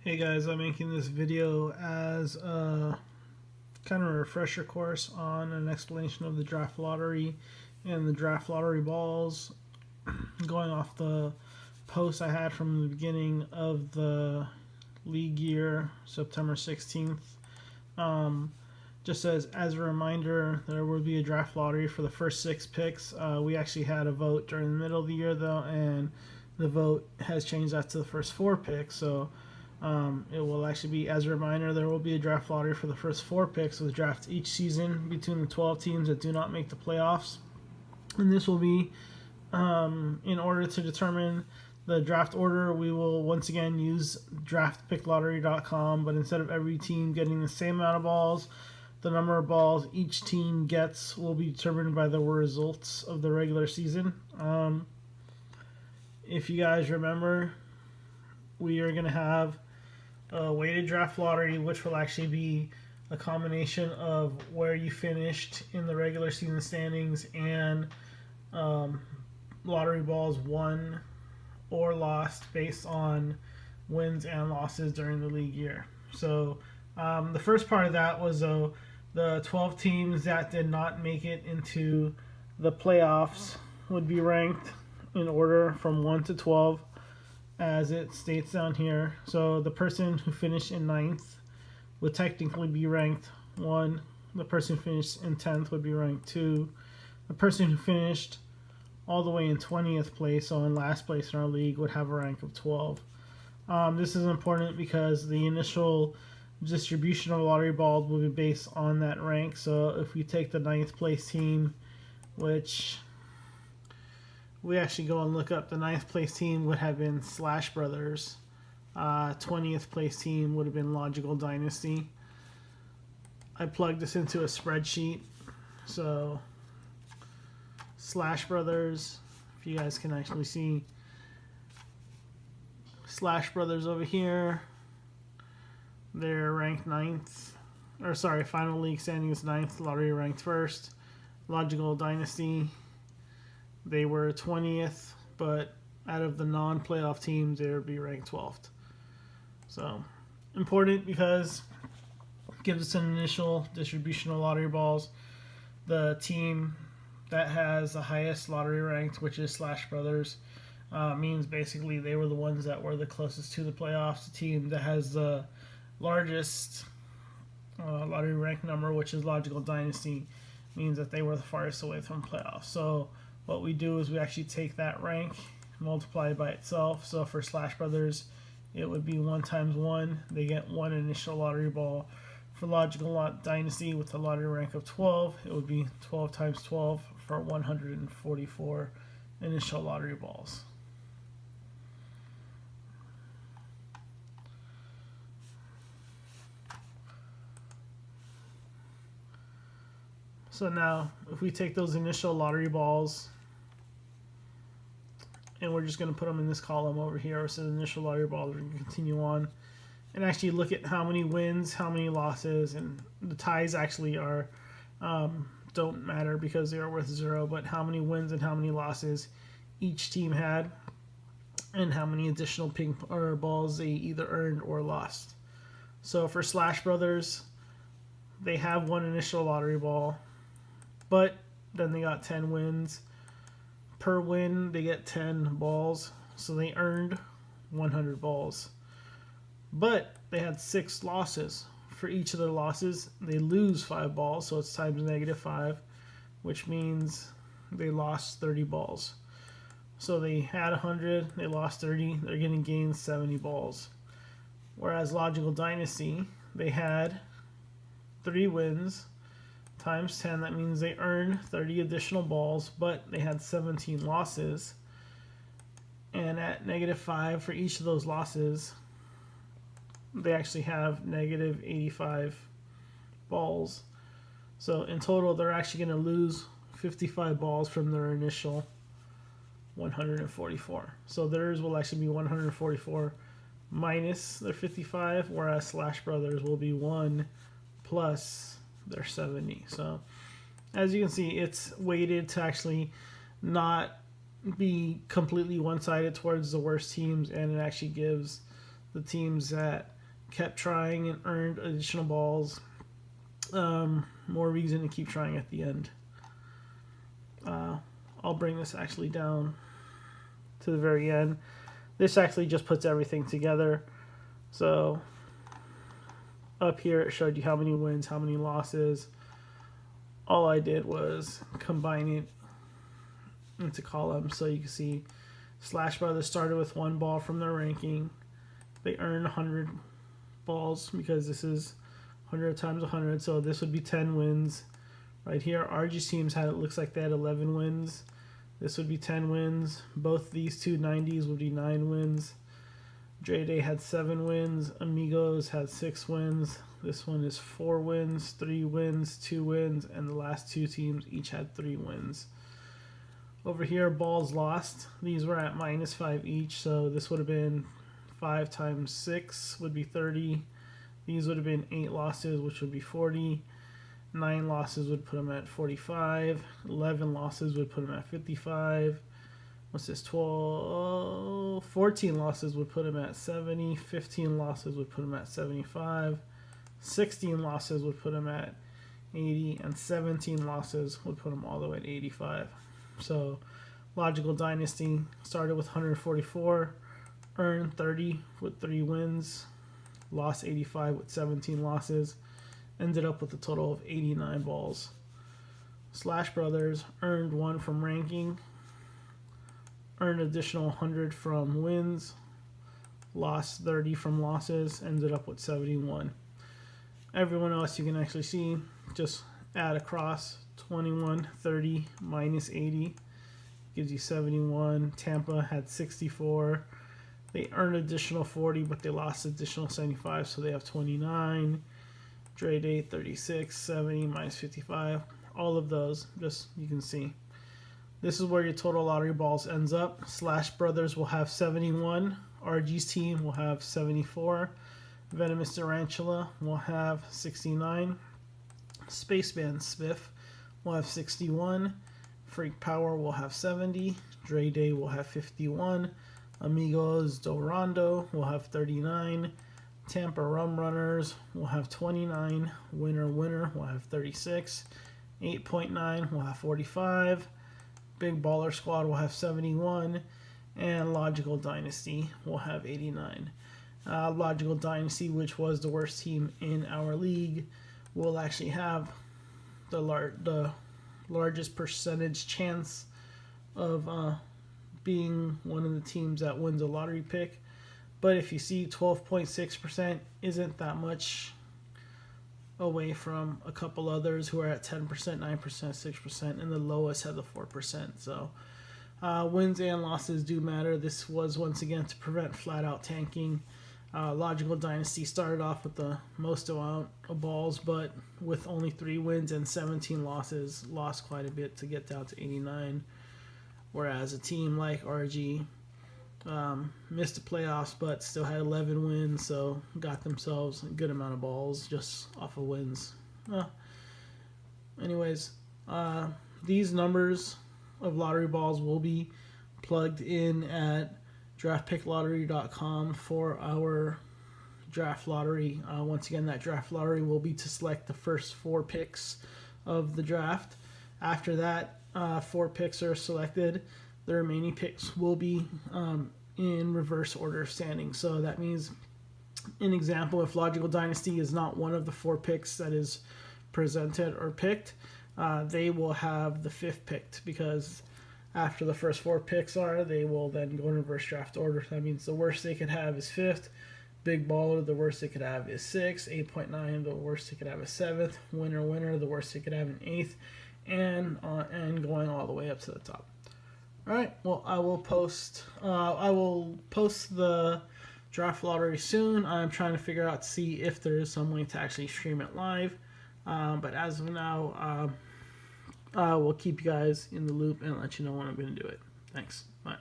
Hey guys, I'm making this video as a kind of a refresher course on an explanation of the draft lottery and the draft lottery balls, going off the post I had from the beginning of the league year, September 16th. Just as a reminder, there will be a draft lottery for the first 6 picks. We actually had a vote during the middle of the year though, and the vote has changed that to the first 4 picks. So it will actually be, as a reminder, there will be a draft lottery for the first 4 picks of the draft each season between the 12 teams that do not make the playoffs. And this will be in order to determine the draft order. We will once again use draftpicklottery.com, but instead of every team getting the same amount of balls, the number of balls each team gets will be determined by the results of the regular season. If you guys remember, we are going to have a weighted draft lottery, which will actually be a combination of where you finished in the regular season standings and lottery balls won or lost based on wins and losses during the league year. So the first part of that was the 12 teams that did not make it into the playoffs would be ranked in order from 1 to 12, as it states down here. So the person who finished in 9th would technically be ranked 1. The person who finished in 10th would be ranked 2. The person who finished all the way in 20th place, so in last place in our league, would have a rank of 12. This is important because the initial distribution of lottery balls will be based on that rank. So if we take the 9th place team, which we actually go and look up, the 9th place team would have been Slash Brothers. 20th place team would have been Logical Dynasty. I plugged this into a spreadsheet. So Slash Brothers, if you guys can actually see, Slash Brothers over here, they're ranked 9th. Or sorry, final league standings 9th, lottery ranked 1st. Logical Dynasty, they were 20th, but out of the non-playoff teams, they would be ranked 12th. So, important because it gives us an initial distribution of lottery balls. The team that has the highest lottery ranked, which is Slash Brothers, means basically they were the ones that were the closest to the playoffs. The team that has the largest lottery rank number, which is Logical Dynasty, means that they were the farthest away from playoffs. So what we do is we actually take that rank, multiply it by itself. So for Slash Brothers, it would be 1 times 1. They get 1 initial lottery ball. For Logical Dynasty, with a lottery rank of 12, it would be 12 times 12 for 144 initial lottery balls. So now, if we take those initial lottery balls, and we're just going to put them in this column over here, it says initial lottery balls, we're going to continue on, and actually look at how many wins, how many losses, and the ties actually are don't matter because they are worth 0, but how many wins and how many losses each team had, and how many additional ping or balls they either earned or lost. So for Slash Brothers, they have 1 initial lottery ball, but then they got 10 wins. Per win, they get 10 balls, so they earned 100 balls. But they had 6 losses. For each of their losses, they lose 5 balls, so it's times -5, which means they lost 30 balls. So they had 100, they lost 30, they're going to gain 70 balls. Whereas Logical Dynasty, they had 3 wins times 10, that means they earned 30 additional balls, but they had 17 losses. And at -5 for each of those losses, they actually have -85 balls. So in total, they're actually going to lose 55 balls from their initial 144. So theirs will actually be 144 minus their 55, whereas Slash Brothers will be 1 plus their 70. So as you can see, it's weighted to actually not be completely one-sided towards the worst teams, and it actually gives the teams that kept trying and earned additional balls. More reason to keep trying at the end. I'll bring this actually down to the very end. This actually just puts everything together. So up here it showed you how many wins, how many losses. All I did was combine it into columns so you can see Slash Brothers started with 1 ball from their ranking. They earned 100 balls because this is 100 times 100, so this would be 10 wins. Right here, RG teams had, it looks like they had 11 wins. This would be 10 wins. Both these two 90s would be 9 wins. Dre Day had 7 wins. Amigos had 6 wins. This one is 4 wins, 3 wins, 2 wins, and the last 2 teams each had 3 wins. Over here, balls lost. These were at -5 each, so this would have been 5 times 6 would be 30. These would have been 8 losses, which would be 40. 9 losses would put them at 45. 11 losses would put them at 55. What's this? 12, 14 losses would put them at 70. 15 losses would put them at 75. 16 losses would put them at 80. And 17 losses would put them all the way at 85. So Logical Dynasty started with 144, earned 30 with 3 wins, lost 85 with 17 losses, ended up with a total of 89 balls. Slash Brothers earned 1 from ranking, earned additional 100 from wins, lost 30 from losses, ended up with 71. Everyone else you can actually see, just add across 21, 30, minus 80, gives you 71. Tampa had 64. They earned additional 40, but they lost additional 75, so they have 29. Dre Day 36, 70, minus 55. All of those, just you can see. This is where your total lottery balls ends up. Slash Brothers will have 71. RG's team will have 74. Venomous Tarantula will have 69. Spaceman Smith will have 61. Freak Power will have 70. Dre Day will have 51. Amigos Dorando will have 39. Tampa Rum Runners will have 29. Winner will have 36. 8.9 will have 45. Big Baller Squad will have 71. And Logical Dynasty will have 89. Logical Dynasty, which was the worst team in our league, will actually have the largest percentage chance of being one of the teams that wins a lottery pick. But if you see 12.6% isn't that much away from a couple others who are at 10%, 9%, 6%, and the lowest had the 4%. So wins and losses do matter. This was once again to prevent flat out tanking. Logical Dynasty started off with the most amount of balls, but with only 3 wins and 17 losses, lost quite a bit to get down to 89. Whereas a team like RG missed the playoffs, but still had 11 wins, so got themselves a good amount of balls just off of wins. Anyways, these numbers of lottery balls will be plugged in at draftpicklottery.com for our draft lottery. Once again, that draft lottery will be to select the first 4 picks of the draft. After that, 4 picks are selected. The remaining picks will be in reverse order of standing. So that means, an example, if Logical Dynasty is not one of the 4 picks that is presented or picked, they will have the 5th picked, because after the first 4 picks they will then go in reverse draft order. That means the worst they could have is 5th. Big Baller, the worst they could have is 6th. 8.9, the worst they could have is 7th. Winner, the worst they could have in 8th. And going all the way up to the top. All right. Well, I will post the draft lottery soon. I'm trying to figure out to see if there is some way to actually stream it live. But as of now, I will keep you guys in the loop and let you know when I'm going to do it. Thanks. Bye.